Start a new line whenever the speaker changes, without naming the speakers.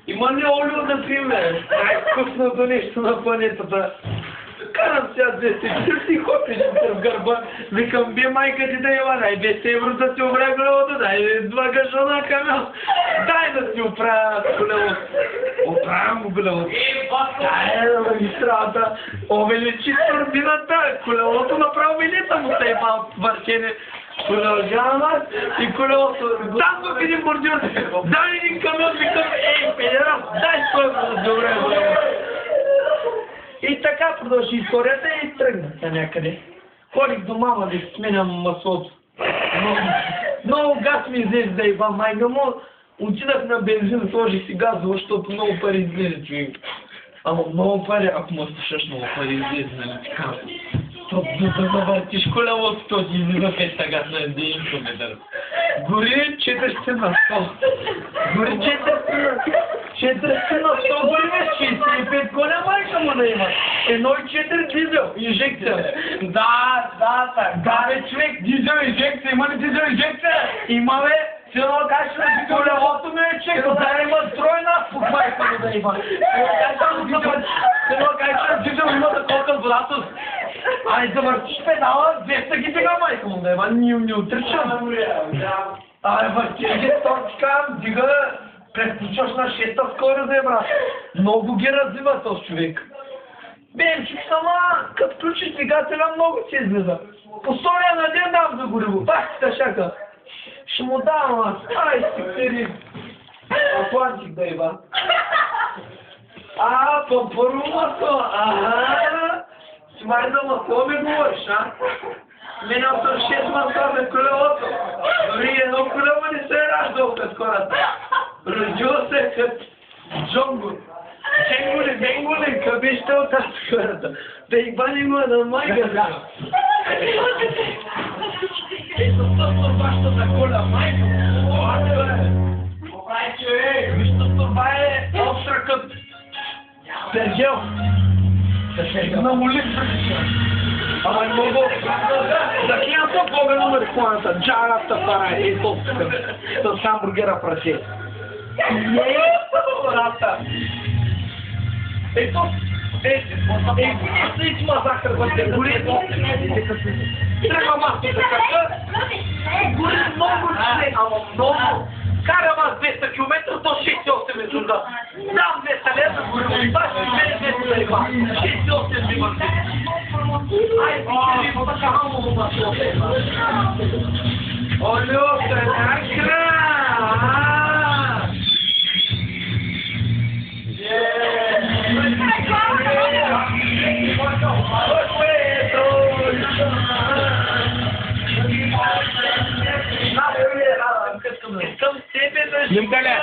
Ima ne oluyor da filme? Вкусно до нещо на планетата. Карам сега 240 хопи, в гърба. Викам, бе майка ти да има, дай 200 евро да си обря колелото, дай 2 гашона камел. Дай да си оправя колелото. Оправям го колелото. Дай на магистрата. Увеличи турбината. Колелото направо милита му се има върчене. Продължавам аз и колелото. Там в един бордюр. Дай един камел, викам, педерас, дай своето добре. И така продължи историята и тръгнах на някъде. Ходих до мама да сменям маслото. Много газ ми излезе да ебам майка му. Отидах на бензин, сложих си газово, защото много пари излезе, човек. Ама много пари, ако ме слушаш, много пари излезе, нали така. Да завъртиш колелото, то ти излиза 500 газ на 1 километър. Гори 400 на 100. Гори 400 на 100, гори 65 коля майка му да има. 1,4 дизел, инжекция. Да, бе, човек, дизел инжекция, има ли дизел инжекция? Има, бе. Силно качва на колелото ми е чеко, да има тройна майка му да има. Силно качва дизел, има да колка водата. Ай, завъртиш педала, 200 ги дига майка му да има, не отричам. Ай, въртиш ги точка, дига, предключваш на 6-та скоро да е, брат. Много ги развива този човек. Бемчик сама, като включиш двигателя, много си излиза. По 100 на ден дам за гориво, пак си тъшака. Ще му давам аз, ай си Атлантик да еба. Първо масло, Смайда масло ми говориш, Минал съм 6 масла за колелото. Дори едно колело не се е раждал пред хората. Родил се като Джонго. Дженго ли, къбища от тази хората. Да ебани го на майка. Ето това баща на коля майка. Вижте, това е остра кът Сергел. На молитва. Ама не мога. За клиента Бога на марихуаната. Джарата пара е толкова. С хамбургера прасе. Рата. Ето. Ето захар вътре. Гори. Трябва масата така. Гори много човек. Ама много. Карам аз 200 км до 6-8 месурда. Дам 200 лева, гори. Баш ми 200 лева. 6-8 лева. Ай, пичели, така мамо му маслоте. Олю, така! Искам тебе да живея.